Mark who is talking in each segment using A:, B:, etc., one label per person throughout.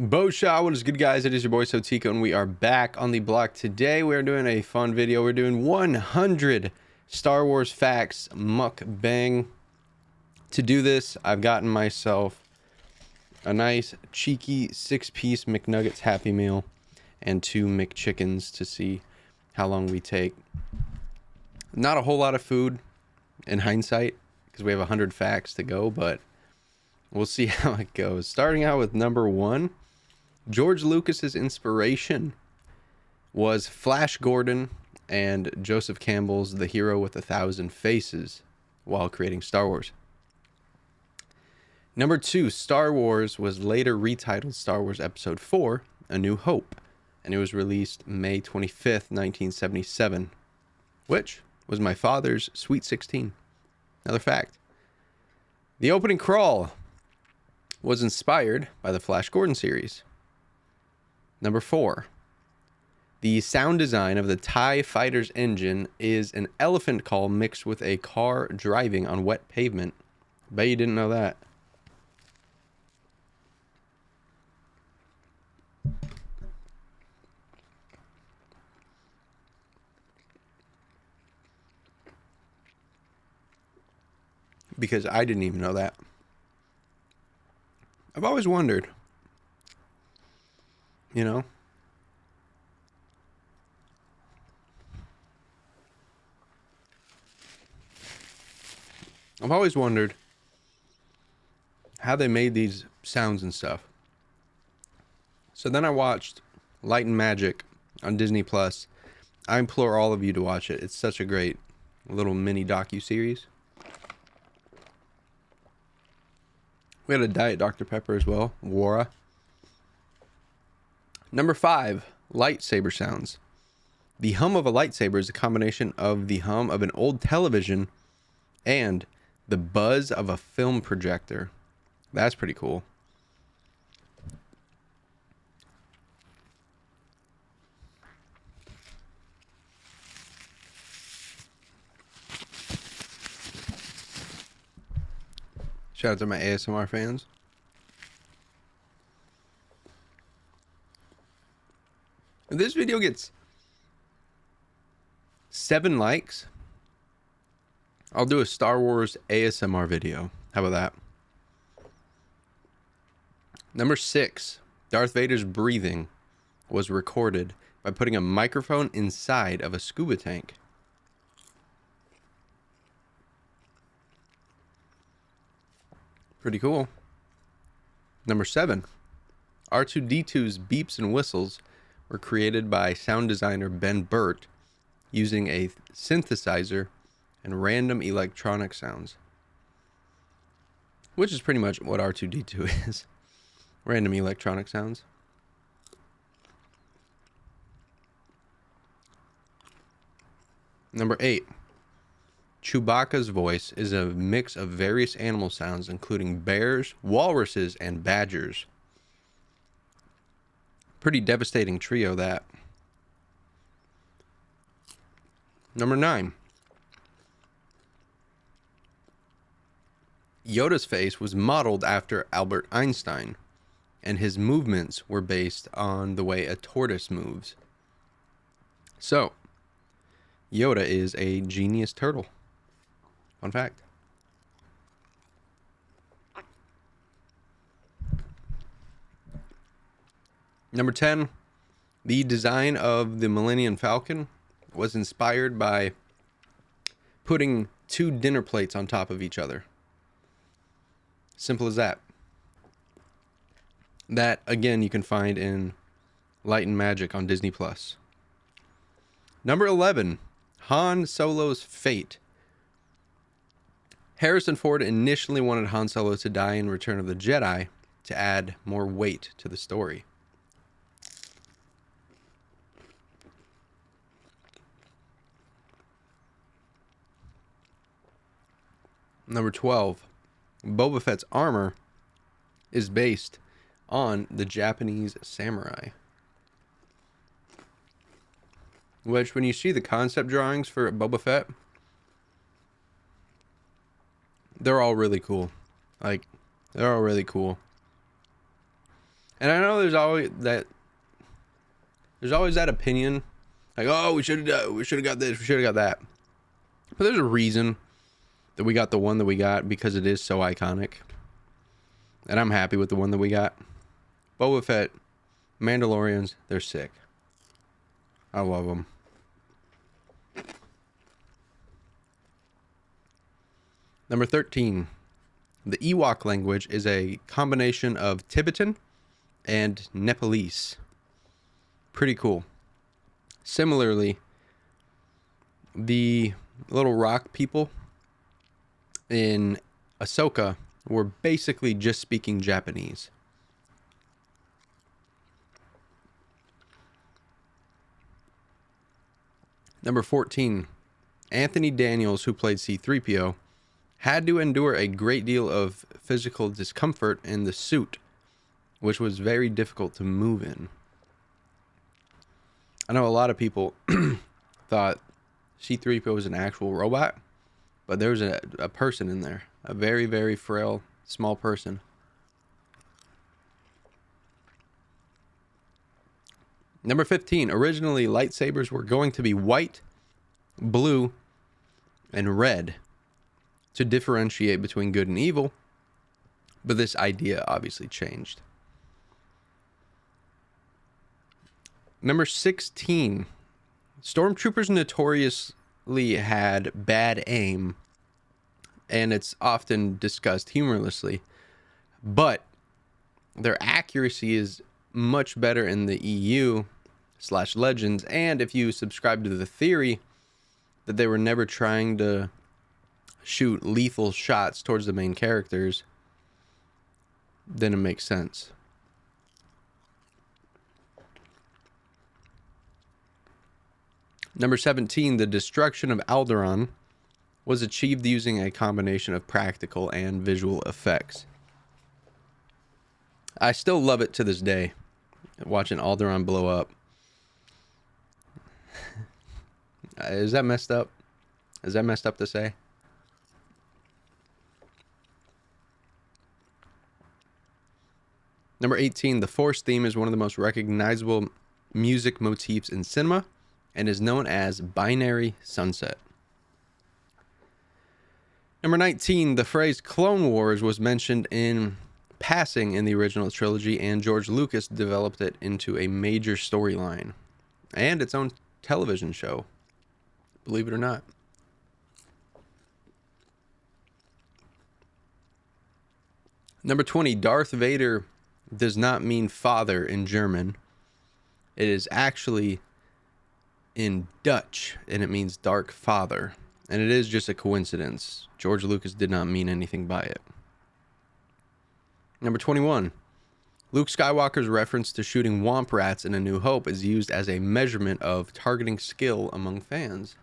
A: Bosha, what is good, guys? It is your boy SoTeeko, and we are back on the block. Today we are doing a fun video. We're doing 100 Star Wars facts mukbang. To do this, I've gotten myself a nice cheeky 6-piece McNuggets Happy Meal and 2 McChickens to see how long we take. Not a whole lot of food in hindsight because we have 100 facts to go, but we'll see how it goes. Starting out with number 1. George Lucas's inspiration was Flash Gordon and Joseph Campbell's The Hero with a Thousand Faces while creating Star Wars. Number 2, Star Wars was later retitled Star Wars Episode 4, A New Hope, and it was released May 25th, 1977, which was my father's Sweet 16. Another fact. The opening crawl was inspired by the Flash Gordon series. Number 4. The sound design of the TIE Fighter's engine is an elephant call mixed with a car driving on wet pavement. Bet you didn't know that. Because I didn't even know that. I've always wondered, you know, I've always wondered how they made these sounds and stuff. So then I watched Light and Magic on Disney Plus. I implore all of you to watch it. It's such a great little mini docu-series. We had a Diet Dr. Pepper as well, Wara. Number 5, lightsaber sounds. The hum of a lightsaber is a combination of the hum of an old television and the buzz of a film projector. That's pretty cool. Shout out to my ASMR fans. If this video gets 7 likes, I'll do a Star Wars ASMR video. How about that? Number 6. Darth Vader's breathing was recorded by putting a microphone inside of a scuba tank. Pretty cool. Number 7. R2-D2's beeps and whistles were created by sound designer Ben Burt using a synthesizer and random electronic sounds. Which is pretty much what R2-D2 is. Random electronic sounds. Number 8. Chewbacca's voice is a mix of various animal sounds, including bears, walruses, and badgers. Pretty devastating trio, that. Number 9. Yoda's face was modeled after Albert Einstein, and his movements were based on the way a tortoise moves. So, Yoda is a genius turtle. Fun fact. Number 10. The design of the Millennium Falcon was inspired by putting 2 dinner plates on top of each other. Simple as that. That, again, you can find in Light and Magic on Disney Plus. Number 11. Han Solo's fate. Harrison Ford initially wanted Han Solo to die in Return of the Jedi to add more weight to the story. Number 12. Boba Fett's armor is based on the Japanese samurai. Which, when you see the concept drawings for Boba Fett, they're all really cool. Like, they're all really cool. And I know there's always that opinion, like, oh, we should have got this, we should have got that. But there's a reason that we got the one that we got, because it is so iconic. And I'm happy with the one that we got. Boba Fett, Mandalorians, they're sick. I love them. Number 13. The Ewok language is a combination of Tibetan and Nepalese. Pretty cool. Similarly, the little rock people in Ahsoka were basically just speaking Japanese. Number 14. Anthony Daniels, who played C-3PO, had to endure a great deal of physical discomfort in the suit, which was very difficult to move in. I know a lot of people thought C-3PO was an actual robot, but there was a person in there. A very, very frail, small person. Number 15. Originally, lightsabers were going to be white, blue, and red to differentiate between good and evil, but this idea obviously changed. Number 16. Stormtroopers notoriously had bad aim, and it's often discussed humorously, but their accuracy is much better in the EU/Legends, and if you subscribe to the theory that they were never trying to shoot lethal shots towards the main characters, then it makes sense. Number 17, the destruction of Alderaan was achieved using a combination of practical and visual effects. I still love it to this day, watching Alderaan blow up. Is that messed up? Is that messed up to say? Number 18, the Force theme is one of the most recognizable music motifs in cinema and is known as Binary Sunset. Number 19, the phrase Clone Wars was mentioned in passing in the original trilogy, and George Lucas developed it into a major storyline and its own television show, believe it or not. Number 20, Darth Vader does not mean father in German. It is actually in Dutch, and it means dark father. And it is just a coincidence. George Lucas did not mean anything by it. Number 21, Luke Skywalker's reference to shooting womp rats in A New Hope is used as a measurement of targeting skill among fans.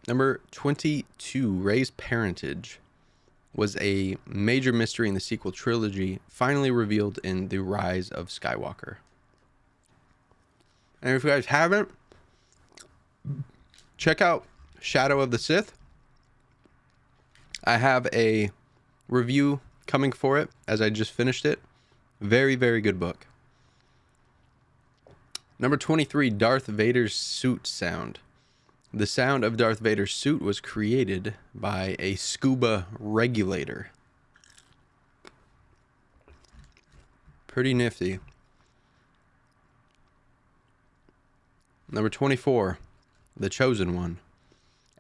A: Number 22, Rey's parentage was a major mystery in the sequel trilogy, finally revealed in The Rise of Skywalker. And if you guys haven't, check out Shadow of the Sith. I have a review coming for it as I just finished it. Very, very good book. Number 23, Darth Vader's suit sound. The sound of Darth Vader's suit was created by a scuba regulator. Pretty nifty. Number 24, the Chosen One.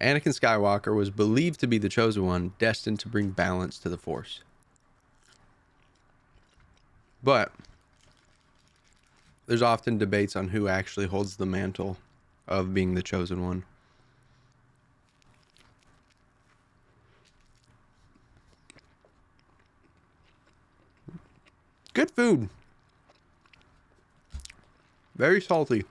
A: Anakin Skywalker was believed to be the Chosen One, destined to bring balance to the Force. But there's often debates on who actually holds the mantle of being the Chosen One. Good food. Very salty.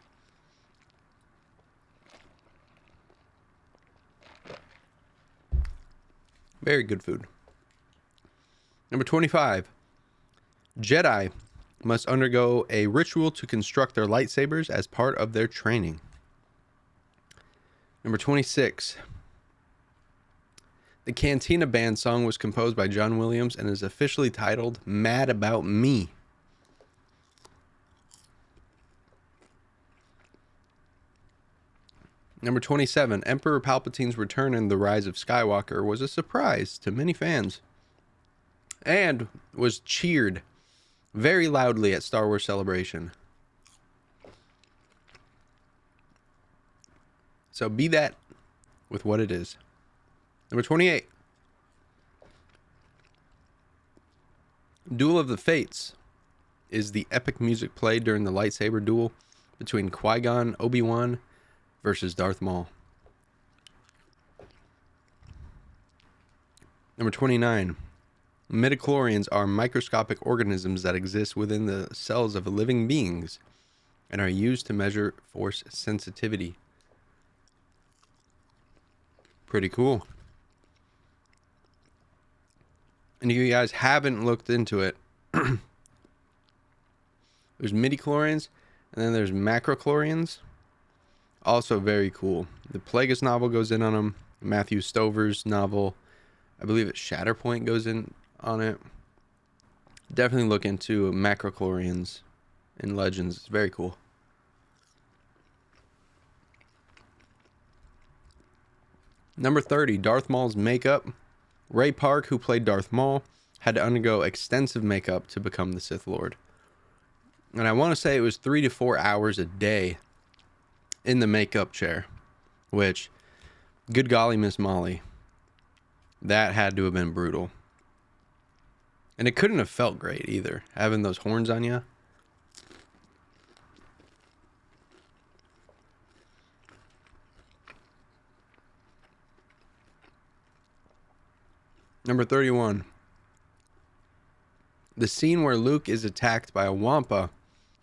A: Very good food. Number 25. Jedi must undergo a ritual to construct their lightsabers as part of their training. Number 26. The Cantina Band song was composed by John Williams and is officially titled Mad About Me. Number 27, Emperor Palpatine's return in The Rise of Skywalker was a surprise to many fans and was cheered very loudly at Star Wars Celebration. So be that with what it is. Number 28, Duel of the Fates is the epic music played during the lightsaber duel between Qui-Gon, Obi-Wan versus Darth Maul. Number 29, midichlorians are microscopic organisms that exist within the cells of living beings and are used to measure force sensitivity. Pretty cool. And if you guys haven't looked into it, there's midichlorians and then there's macrochlorians. Also very cool. The Plagueis novel goes in on them. Matthew Stover's novel, I believe it's Shatterpoint, goes in on it. Definitely look into macrochlorians in Legends. It's very cool. Number 30, Darth Maul's makeup. Ray Park, who played Darth Maul, had to undergo extensive makeup to become the Sith Lord. And I want to say it was 3 to 4 hours a day in the makeup chair, which, good golly, Miss Molly, that had to have been brutal. And it couldn't have felt great either, having those horns on you. Number 31. The scene where Luke is attacked by a Wampa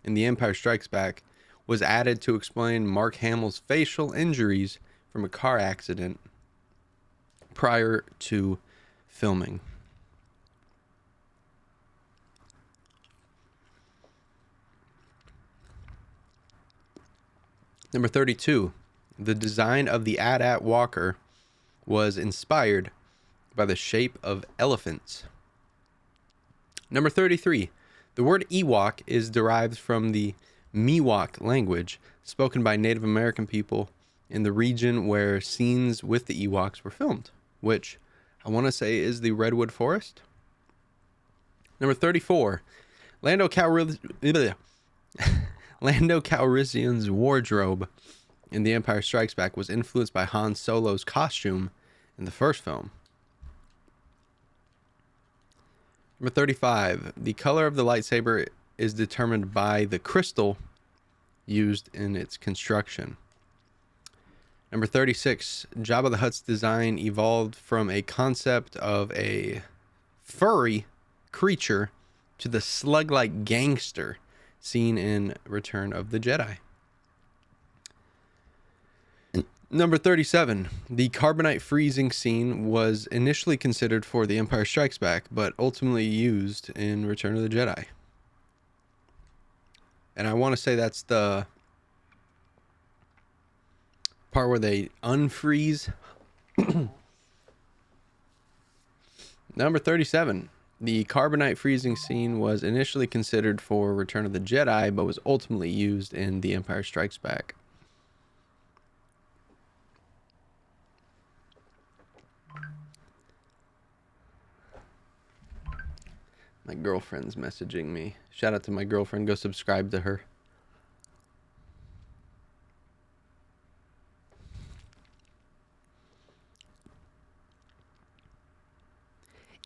A: in The Empire Strikes Back was added to explain Mark Hamill's facial injuries from a car accident prior to filming. Number 32. The design of the AT-AT walker was inspired by the shape of elephants. Number 33. The word Ewok is derived from the Miwok language spoken by Native American people in the region where scenes with the Ewoks were filmed, which I want to say is the Redwood Forest. Number 34. Lando Calrissian's wardrobe in The Empire Strikes Back was influenced by Han Solo's costume in the first film. Number 35. The color of the lightsaber is determined by the crystal used in its construction. Number 36. Jabba the Hutt's design evolved from a concept of a furry creature to the slug-like gangster seen in Return of the Jedi. Number 37. The carbonite freezing scene was initially considered for The Empire Strikes Back, but ultimately used in Return of the Jedi. And I want to say that's the part where they unfreeze. Number 37. The carbonite freezing scene was initially considered for Return of the Jedi, but was ultimately used in The Empire Strikes Back. My girlfriend's messaging me. Shout out to my girlfriend. Go subscribe to her.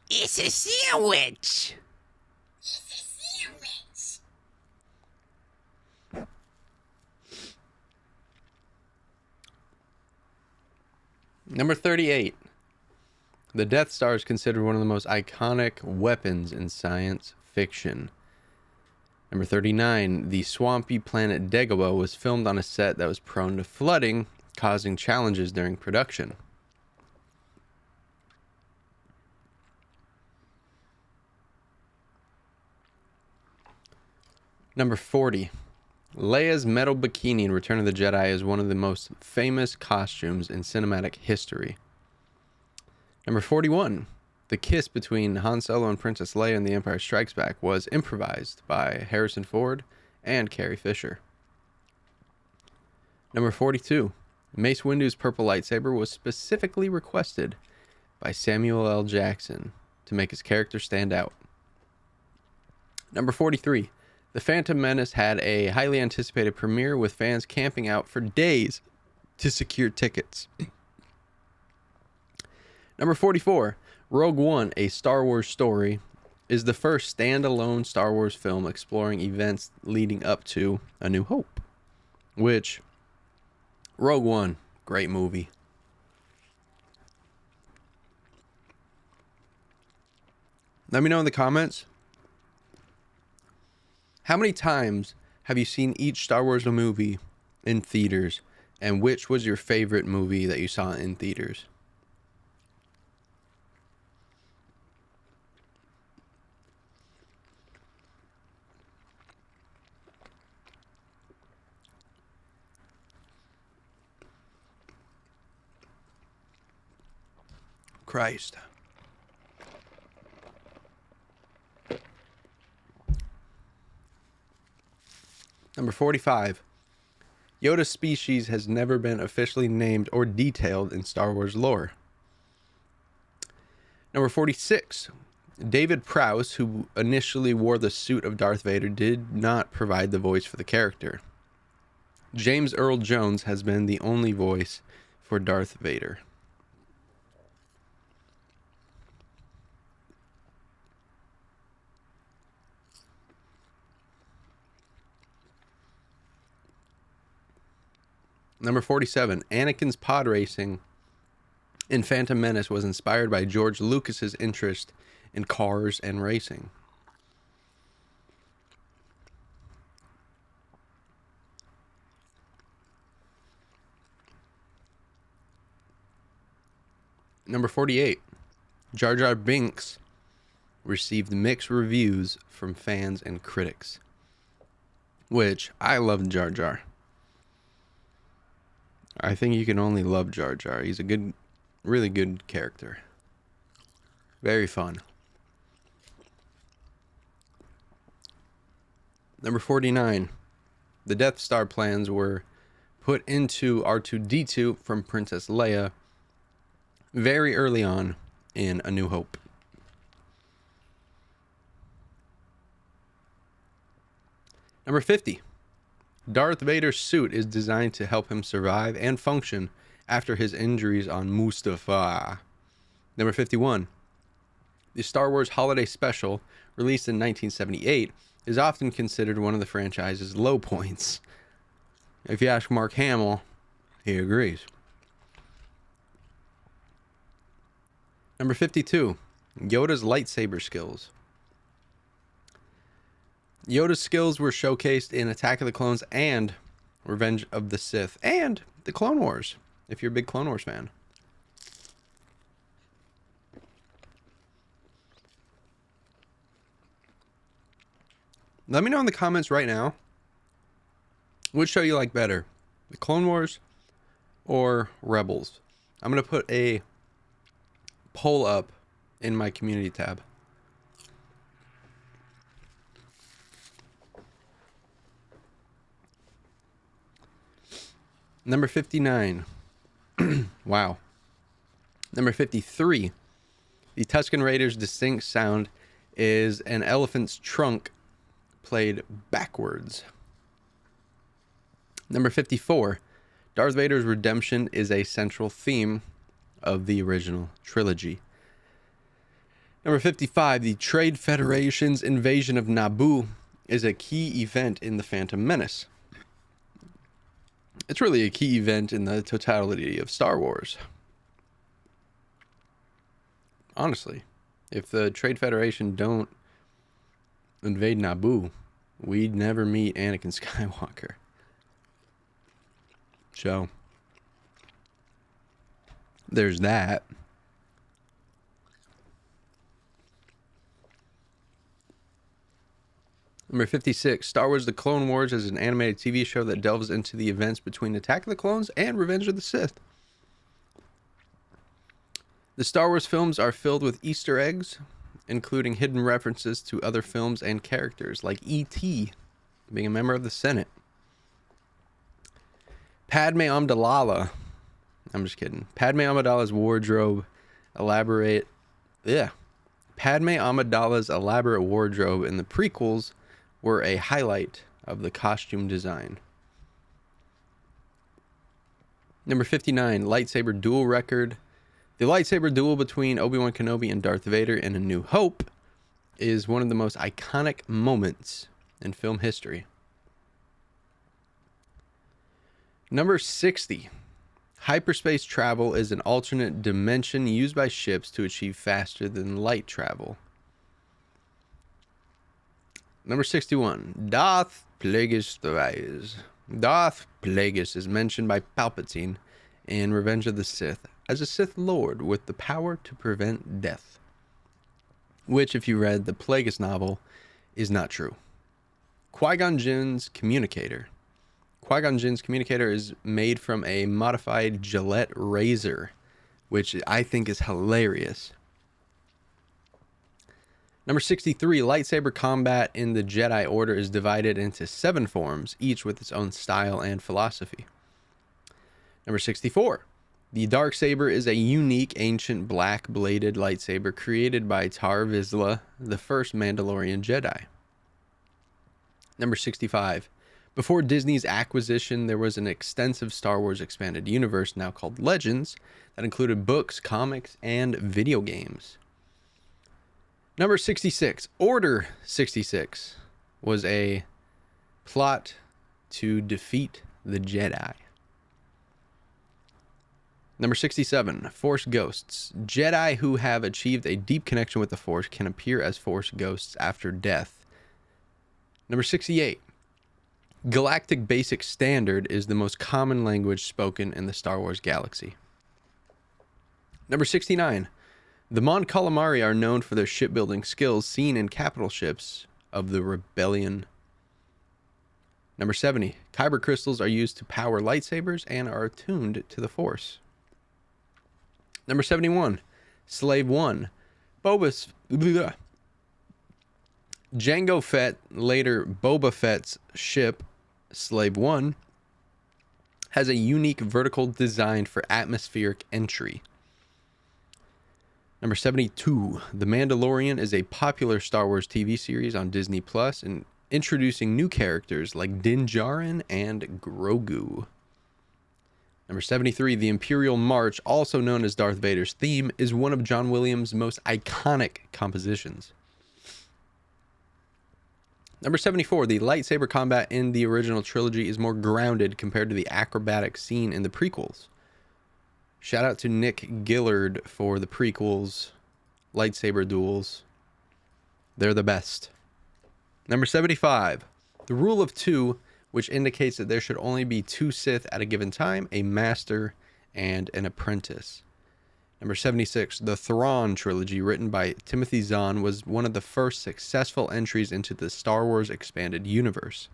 A: It's a sandwich. It's a sandwich. Number 38. The Death Star is considered one of the most iconic weapons in science fiction. Number 39. The swampy planet Dagobah was filmed on a set that was prone to flooding, causing challenges during production. Number 40. Leia's metal bikini in Return of the Jedi is one of the most famous costumes in cinematic history. Number 41. The kiss between Han Solo and Princess Leia in The Empire Strikes Back was improvised by Harrison Ford and Carrie Fisher. Number 42. Mace Windu's purple lightsaber was specifically requested by Samuel L. Jackson to make his character stand out. Number 43. The Phantom Menace had a highly anticipated premiere with fans camping out for days to secure tickets. Number 44. Rogue One, a Star Wars story, is the first standalone Star Wars film exploring events leading up to A New Hope. Which, Rogue One, great movie. Let me know in the comments, how many times have you seen each Star Wars movie in theaters, and which was your favorite movie that you saw in theaters? Christ. Number 45. Yoda's species has never been officially named or detailed in Star Wars lore. Number 46. David Prowse, who initially wore the suit of Darth Vader, did not provide the voice for the character. James Earl Jones has been the only voice for Darth Vader. Number 47. Anakin's pod racing in Phantom Menace was inspired by George Lucas's interest in cars and racing. Number 48. Jar Jar Binks received mixed reviews from fans and critics. Which, I love Jar Jar. I think you can only love Jar Jar. He's a good, really good character. Very fun. Number 49. The Death Star plans were put into R2-D2 from Princess Leia very early on in A New Hope. Number 50. Darth Vader's suit is designed to help him survive and function after his injuries on Mustafar. Number 51. The Star Wars Holiday Special, released in 1978, is often considered one of the franchise's low points. If you ask Mark Hamill, he agrees. Number 52. Yoda's lightsaber skills. Yoda's skills were showcased in Attack of the Clones and Revenge of the Sith and the Clone Wars, if you're a big Clone Wars fan. Let me know in the comments right now which show you like better, the Clone Wars or Rebels. I'm going to put a poll up in my community tab. Number 59. Wow. Number 53. The Tusken Raider's distinct sound is an elephant's trunk played backwards. Number 54. Darth Vader's redemption is a central theme of the original trilogy. Number 55. The Trade Federation's invasion of Naboo is a key event in The Phantom Menace. It's really a key event in the totality of Star Wars. Honestly, if the Trade Federation don't invade Naboo, we'd never meet Anakin Skywalker. So, there's that. Number 56, Star Wars The Clone Wars is an animated TV show that delves into the events between Attack of the Clones and Revenge of the Sith. The Star Wars films are filled with Easter eggs, including hidden references to other films and characters, like E.T. being a member of the Senate. Padme Amidala's wardrobe Padme Amidala's elaborate wardrobe in the prequels were a highlight of the costume design. Number 59, lightsaber duel record. The lightsaber duel between Obi-Wan Kenobi and Darth Vader in A New Hope is one of the most iconic moments in film history. Number 60. Hyperspace travel is an alternate dimension used by ships to achieve faster than light travel. Number 61. Darth Plagueis the Rise. Darth Plagueis is mentioned by Palpatine in Revenge of the Sith as a Sith Lord with the power to prevent death. Which, if you read the Plagueis novel, is not true. Qui-Gon Jinn's communicator. Qui-Gon Jinn's communicator is made from a modified Gillette razor, which I think is hilarious. Number 63, lightsaber combat in the Jedi Order is divided into 7 forms, each with its own style and philosophy. Number 64, the Darksaber is a unique ancient black-bladed lightsaber created by Tar Vizsla, the first Mandalorian Jedi. Number 65, before Disney's acquisition, there was an extensive Star Wars expanded universe now called Legends that included books, comics, and video games. Number 66, Order 66 was a plot to defeat the Jedi. Number 67, Force Ghosts. Jedi who have achieved a deep connection with the Force can appear as Force Ghosts after death. Number 68, Galactic Basic Standard is the most common language spoken in the Star Wars galaxy. Number 69, the Mon Calamari are known for their shipbuilding skills seen in capital ships of the Rebellion. Number 70, Kyber crystals are used to power lightsabers and are attuned to the Force. Number 71, Slave 1. Jango Fett, later Boba Fett's ship, Slave 1, has a unique vertical design for atmospheric entry. Number 72, The Mandalorian is a popular Star Wars TV series on Disney Plus and introducing new characters like Din Djarin and Grogu. Number 73, the Imperial March, also known as Darth Vader's theme, is one of John Williams' most iconic compositions. Number 74, the lightsaber combat in the original trilogy is more grounded compared to the acrobatic scene in the prequels. Shout out to Nick Gillard for the prequels lightsaber duels. They're the best. Number 75, the rule of 2, which indicates that there should only be 2 Sith at a given time, a master and an apprentice. Number 76, the Thrawn trilogy, written by Timothy Zahn, was one of the first successful entries into the Star Wars expanded universe.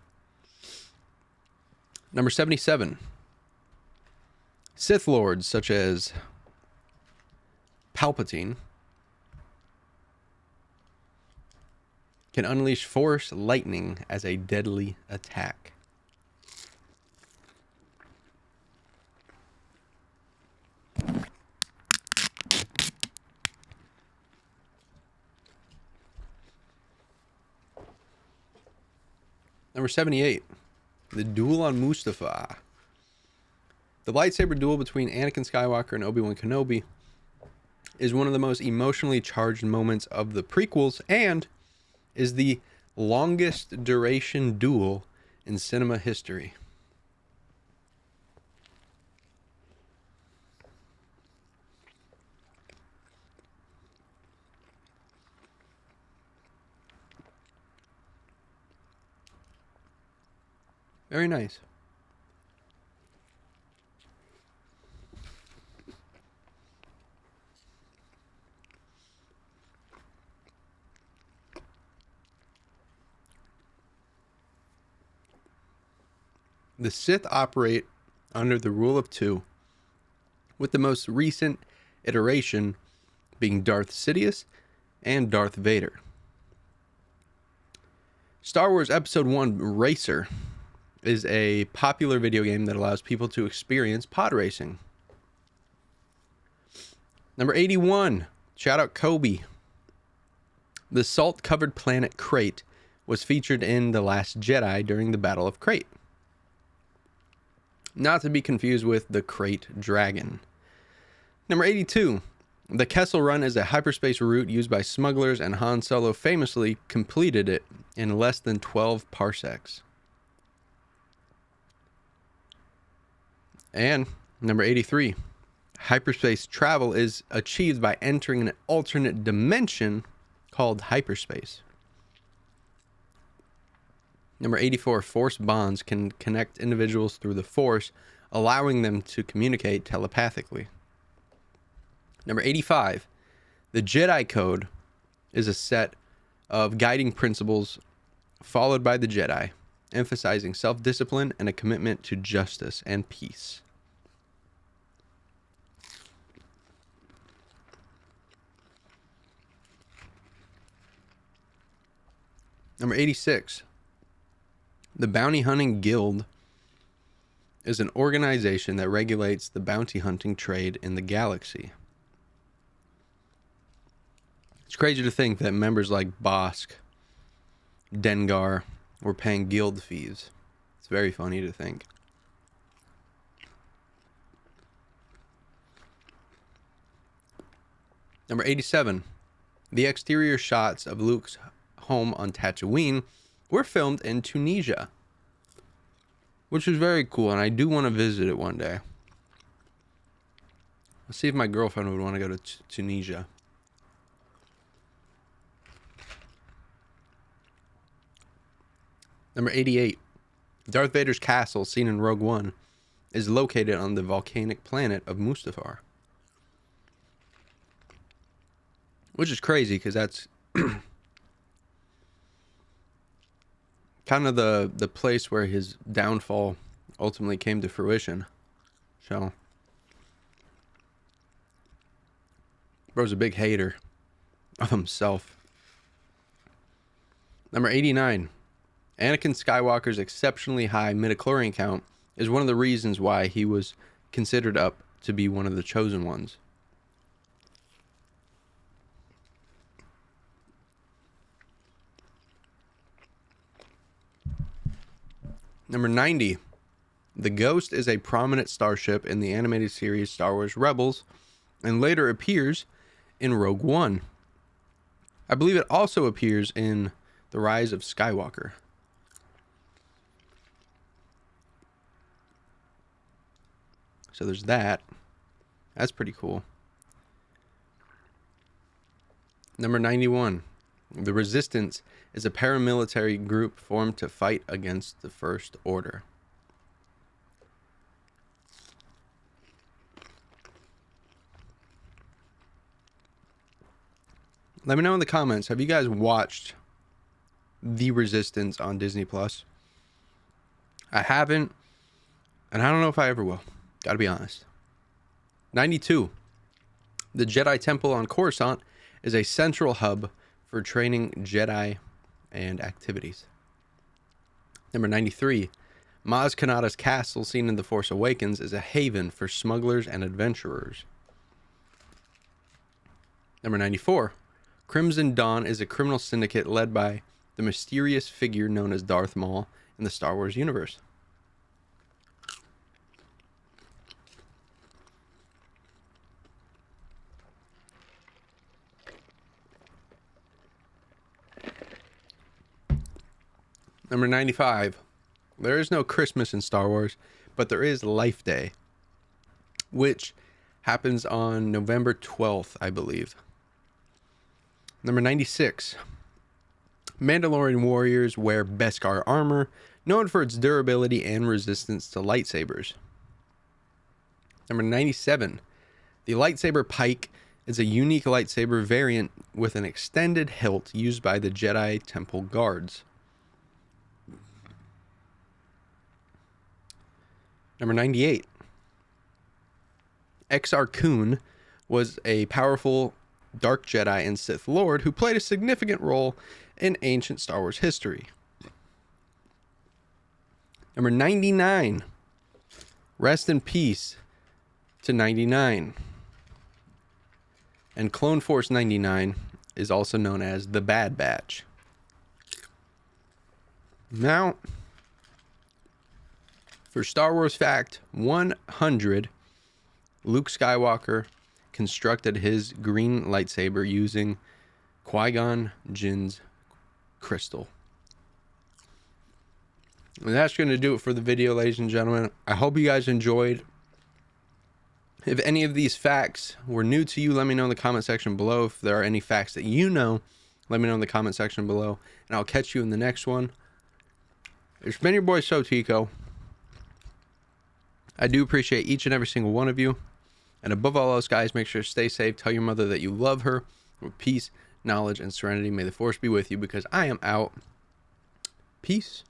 A: Number 77, Sith Lords such as Palpatine can unleash Force lightning as a deadly attack. Number 78, the Duel on Mustafar. The lightsaber duel between Anakin Skywalker and Obi-Wan Kenobi is one of the most emotionally charged moments of the prequels and is the longest duration duel in cinema history. Very nice. The Sith operate under the rule of 2, with the most recent iteration being Darth Sidious and Darth Vader. Star Wars Episode 1 Racer is a popular video game that allows people to experience pod racing. Number 81, shout out Kobe. The salt-covered planet Crate was featured in The Last Jedi during the Battle of Crate. Not to be confused with the Crate Dragon. Number 82, the Kessel Run is a hyperspace route used by smugglers, and Han Solo famously completed it in less than 12 parsecs. And number 83, hyperspace travel is achieved by entering an alternate dimension called hyperspace. Number 84, force bonds can connect individuals through the force, allowing them to communicate telepathically. Number 85, the Jedi Code is a set of guiding principles followed by the Jedi, emphasizing self-discipline and a commitment to justice and peace. Number 86, the Bounty Hunting Guild is an organization that regulates the bounty hunting trade in the galaxy. It's crazy to think that members like Bosk, Dengar were paying guild fees. It's very funny to think. Number 87, the exterior shots of Luke's home on Tatooine were filmed in Tunisia, which is very cool, and I do want to visit it one day. Let's see if my girlfriend would want to go to Tunisia. Number 88, Darth Vader's castle, seen in Rogue One, is located on the volcanic planet of Mustafar. Which is crazy, because that's kind of the place where his downfall ultimately came to fruition. So, bro's a big hater of himself. Number 89, Anakin Skywalker's exceptionally high midichlorian count is one of the reasons why he was considered up to be one of the chosen ones. Number 90, the Ghost is a prominent starship in the animated series Star Wars Rebels, and later appears in Rogue One. I believe it also appears in The Rise of Skywalker. So there's that. That's pretty cool. Number 91. The Resistance is a paramilitary group formed to fight against the First Order. Let me know in the comments, have you guys watched The Resistance on Disney Plus? I haven't, and I don't know if I ever will. Gotta be honest. 92. The Jedi Temple on Coruscant is a central hub for training Jedi and activities. Number 93. Maz Kanata's castle, seen in The Force Awakens, is a haven for smugglers and adventurers. Number 94. Crimson Dawn is a criminal syndicate led by the mysterious figure known as Darth Maul in the Star Wars universe. Number 95. There is no Christmas in Star Wars, but there is Life Day, which happens on November 12th, I believe. Number 96. Mandalorian warriors wear Beskar armor, known for its durability and resistance to lightsabers. Number 97. The lightsaber pike is a unique lightsaber variant with an extended hilt used by the Jedi Temple guards. Number 98. Exar Kun was a powerful dark Jedi and Sith Lord who played a significant role in ancient Star Wars history. Number 99. Rest in peace to 99. And Clone Force 99 is also known as the Bad Batch. Now, for Star Wars fact 100, Luke Skywalker constructed his green lightsaber using Qui-Gon Jinn's crystal. And that's going to do it for the video, ladies and gentlemen. I hope you guys enjoyed. If any of these facts were new to you, let me know in the comment section below. If there are any facts that you know, let me know in the comment section below. And I'll catch you in the next one. It's been your boy SoTeeko. I do appreciate each and every single one of you. And above all else, guys, make sure to stay safe. Tell your mother that you love her with peace, knowledge, and serenity. May the Force be with you, because I am out. Peace.